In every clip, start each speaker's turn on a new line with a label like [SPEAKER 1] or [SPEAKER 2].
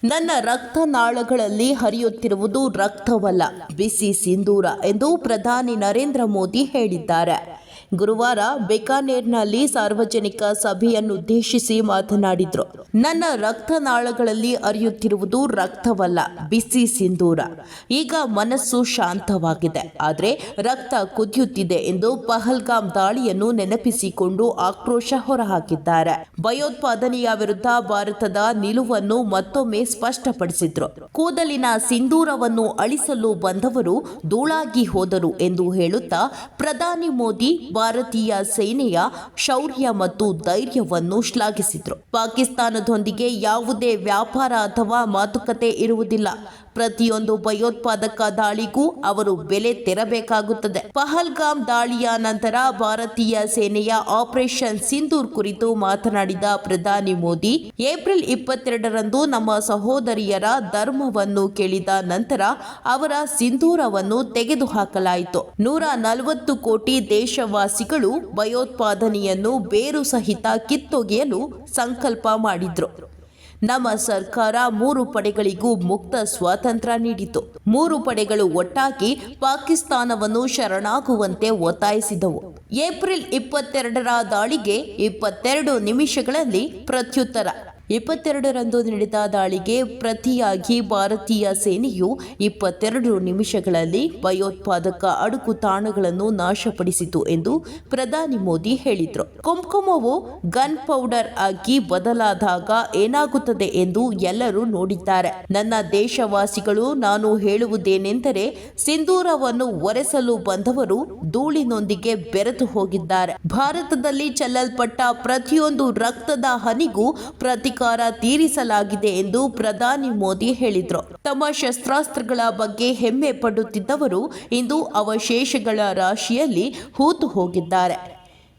[SPEAKER 1] ನನ್ನ ರಕ್ತನಾಳಗಳಲ್ಲಿ ಹರಿಯುತ್ತಿರುವುದು ರಕ್ತವಲ್ಲ, ಬಿಸಿ ಸಿಂಧೂರ ಎಂದು ಪ್ರಧಾನಿ ನರೇಂದ್ರ ಮೋದಿ ಹೇಳಿದ್ದಾರೆ. ಗುರುವಾರ ಬಿಕಾನೇರ್ನಲ್ಲಿ ಸಾರ್ವಜನಿಕ ಸಭೆಯನ್ನುದ್ದೇಶಿಸಿ ಮಾತನಾಡಿದರು. ನನ್ನ ರಕ್ತನಾಳಗಳಲ್ಲಿ ಹರಿಯುತ್ತಿರುವುದು ರಕ್ತವಲ್ಲ, ಬಿಸಿ ಸಿಂಧೂರ. ಈಗ ಮನಸ್ಸು ಶಾಂತವಾಗಿದೆ, ಆದರೆ ರಕ್ತ ಕುದಿಯುತ್ತಿದೆ ಎಂದು ಪಹಲ್ಗಾಮ್ ದಾಳಿಯನ್ನು ನೆನಪಿಸಿಕೊಂಡು ಆಕ್ರೋಶ ಹೊರಹಾಕಿದ್ದಾರೆ. ಭಯೋತ್ಪಾದನೆಯ ವಿರುದ್ಧ ಭಾರತದ ನಿಲುವನ್ನು ಮತ್ತೊಮ್ಮೆ ಸ್ಪಷ್ಟಪಡಿಸಿದ್ರು. ಕೂದಲಿನ ಸಿಂಧೂರವನ್ನು ಅಳಿಸಲು ಬಂದವರು ಧೂಳಾಗಿ ಹೋದರು ಎಂದು ಹೇಳುತ್ತಾ ಪ್ರಧಾನಿ ಮೋದಿ ಭಾರತೀಯ ಸೇನೆಯ ಶೌರ್ಯ ಮತ್ತು ಧೈರ್ಯವನ್ನು ಶ್ಲಾಘಿಸಿದರು. ಪಾಕಿಸ್ತಾನದೊಂದಿಗೆ ಯಾವುದೇ ವ್ಯಾಪಾರ ಅಥವಾ ಮಾತುಕತೆ ಇರುವುದಿಲ್ಲ. ಪ್ರತಿಯೊಂದು ಭಯೋತ್ಪಾದಕ ದಾಳಿಗೂ ಅವರು ಬೆಲೆ ತೆರಬೇಕಾಗುತ್ತದೆ. ಪಹಲ್ಗಾಮ್ ದಾಳಿಯ ನಂತರ ಭಾರತೀಯ ಸೇನೆಯ ಆಪರೇಷನ್ ಸಿಂಧೂರ್ ಕುರಿತು ಮಾತನಾಡಿದ ಪ್ರಧಾನಿ ಮೋದಿ, ಏಪ್ರಿಲ್ 22ರಂದು ನಮ್ಮ ಸಹೋದರಿಯರ ಧರ್ಮವನ್ನು ಕೇಳಿದ ನಂತರ ಅವರ ಸಿಂಧೂರವನ್ನು ತೆಗೆದುಹಾಕಲಾಯಿತು. 140 ಕೋಟಿ ದೇಶವಾಸಿಗಳು ಭಯೋತ್ಪಾದನೆಯನ್ನು ಬೇರು ಸಹಿತ ಕಿತ್ತೊಗೆಯಲು ಸಂಕಲ್ಪ ಮಾಡಿದ್ರು. ನಮ್ಮ ಸರ್ಕಾರ 3 ಪಡೆಗಳಿಗೂ ಮುಕ್ತ ಸ್ವಾತಂತ್ರ್ಯ ನೀಡಿತು. 3 ಪಡೆಗಳು ಒಟ್ಟಾಗಿ ಪಾಕಿಸ್ತಾನವನ್ನು ಶರಣಾಗುವಂತೆ ಒತ್ತಾಯಿಸಿದವು. ಏಪ್ರಿಲ್ 22ರ ದಾಳಿಗೆ 22 ನಿಮಿಷಗಳಲ್ಲಿ ಪ್ರತ್ಯುತ್ತರ. 22ರಂದು ನಡೆದ ದಾಳಿಗೆ ಪ್ರತಿಯಾಗಿ ಭಾರತೀಯ ಸೇನೆಯು 22 ನಿಮಿಷಗಳಲ್ಲಿ ಭಯೋತ್ಪಾದಕ ಅಡುಕು ತಾಣಗಳನ್ನು ನಾಶಪಡಿಸಿತು ಎಂದು ಪ್ರಧಾನಿ ಮೋದಿ ಹೇಳಿದರು. ಕುಂಕುಮವು ಗನ್ ಪೌಡರ್ ಆಗಿ ಬದಲಾದಾಗ ಏನಾಗುತ್ತದೆ ಎಂದು ಎಲ್ಲರೂ ನೋಡಿದ್ದಾರೆ. ನನ್ನ ದೇಶವಾಸಿಗಳು, ನಾನು ಹೇಳುವುದೇನೆಂದರೆ, ಸಿಂಧೂರವನ್ನು ಒರೆಸಲು ಬಂದವರು ಧೂಳಿನೊಂದಿಗೆ ಬೆರೆತು ಹೋಗಿದ್ದಾರೆ. ಭಾರತದಲ್ಲಿ ಚೆಲ್ಲಲ್ಪಟ್ಟ ಪ್ರತಿಯೊಂದು ರಕ್ತದ ಹನಿಗೂ ಪ್ರತಿಕಾರ ತೀರಿಸಲಾಗಿದೆ ಎಂದು ಪ್ರಧಾನಿ ಮೋದಿ ಹೇಳಿದರು. ತಮ್ಮ ಶಸ್ತ್ರಾಸ್ತ್ರಗಳ ಬಗ್ಗೆ ಹೆಮ್ಮೆ ಪಡುತ್ತಿದ್ದವರು ಇಂದು ಅವಶೇಷಗಳ ರಾಶಿಯಲ್ಲಿ ಹೂತು ಹೋಗಿದ್ದಾರೆ.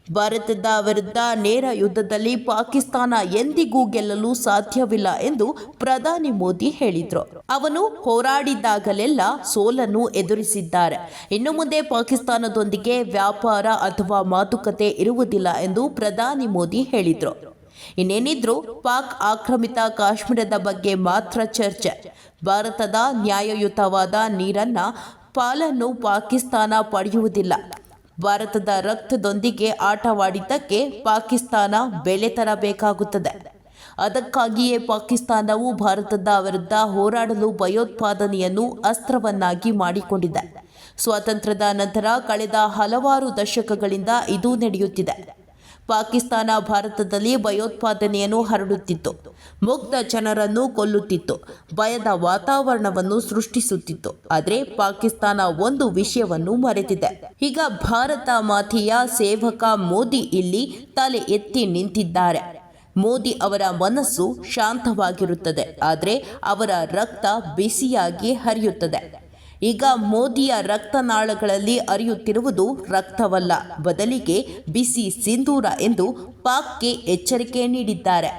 [SPEAKER 1] ಭಾರತದ ವಿರುದ್ಧ ನೇರ ಯುದ್ಧದಲ್ಲಿ ಪಾಕಿಸ್ತಾನ ಎಂದಿಗೂ ಗೆಲ್ಲಲು ಸಾಧ್ಯವಿಲ್ಲ ಎಂದು ಪ್ರಧಾನಿ ಮೋದಿ ಹೇಳಿದರು. ಅವನು ಹೋರಾಡಿದಾಗಲೆಲ್ಲ ಸೋಲನ್ನು ಎದುರಿಸಿದ್ದಾರೆ. ಇನ್ನು ಮುಂದೆ ಪಾಕಿಸ್ತಾನದೊಂದಿಗೆ ವ್ಯಾಪಾರ ಅಥವಾ ಮಾತುಕತೆ ಇರುವುದಿಲ್ಲ ಎಂದು ಪ್ರಧಾನಿ ಮೋದಿ ಹೇಳಿದರು. ಇನ್ನೇನಿದ್ರೂ ಪಾಕ್ ಆಕ್ರಮಿತ ಕಾಶ್ಮೀರದ ಬಗ್ಗೆ ಮಾತ್ರ ಚರ್ಚೆ. ಭಾರತದ ನ್ಯಾಯಯುತವಾದ ನೀರನ್ನ ಪಾಲನ್ನು ಪಾಕಿಸ್ತಾನ ಪಡೆಯುವುದಿಲ್ಲ. ಭಾರತದ ರಕ್ತದೊಂದಿಗೆ ಆಟವಾಡಿದ್ದಕ್ಕೆ ಪಾಕಿಸ್ತಾನ ಬೆಲೆ ತರಬೇಕಾಗುತ್ತದೆ. ಅದಕ್ಕಾಗಿಯೇ ಪಾಕಿಸ್ತಾನವು ಭಾರತದ ವಿರುದ್ಧ ಹೋರಾಡಲು ಭಯೋತ್ಪಾದನೆಯನ್ನು ಅಸ್ತ್ರವನ್ನಾಗಿ ಮಾಡಿಕೊಂಡಿದೆ. ಸ್ವಾತಂತ್ರ್ಯದ ನಂತರ ಕಳೆದ ಹಲವಾರು ದಶಕಗಳಿಂದ ಇದು ನಡೆಯುತ್ತಿದೆ. ಪಾಕಿಸ್ತಾನ ಭಾರತದಲ್ಲಿ ಭಯೋತ್ಪಾದನೆಯನ್ನು ಹರಡುತ್ತಿತ್ತು, ಮುಗ್ಧ ಜನರನ್ನು ಕೊಲ್ಲುತ್ತಿತ್ತು, ಭಯದ ವಾತಾವರಣವನ್ನು ಸೃಷ್ಟಿಸುತ್ತಿತ್ತು. ಆದರೆ ಪಾಕಿಸ್ತಾನ ಒಂದು ವಿಷಯವನ್ನು ಮರೆತಿದೆ. ಈಗ ಭಾರತ ಮಾತೆಯ ಸೇವಕ ಮೋದಿ ಇಲ್ಲಿ ತಲೆ ಎತ್ತಿ ನಿಂತಿದ್ದಾರೆ. ಮೋದಿ ಅವರ ಮನಸ್ಸು ಶಾಂತವಾಗಿರುತ್ತದೆ, ಆದರೆ ಅವರ ರಕ್ತ ಬಿಸಿಯಾಗಿ ಹರಿಯುತ್ತದೆ. ಈಗ ಮೋದಿಯ ರಕ್ತನಾಳಗಳಲ್ಲಿ ಹರಿಯುತ್ತಿರುವುದು ರಕ್ತವಲ್ಲ, ಬದಲಿಗೆ ಬಿಸಿ ಸಿಂಧೂರ ಎಂದು ಪಾಕ್ಗೆ ಎಚ್ಚರಿಕೆ ನೀಡಿದ್ದಾರೆ.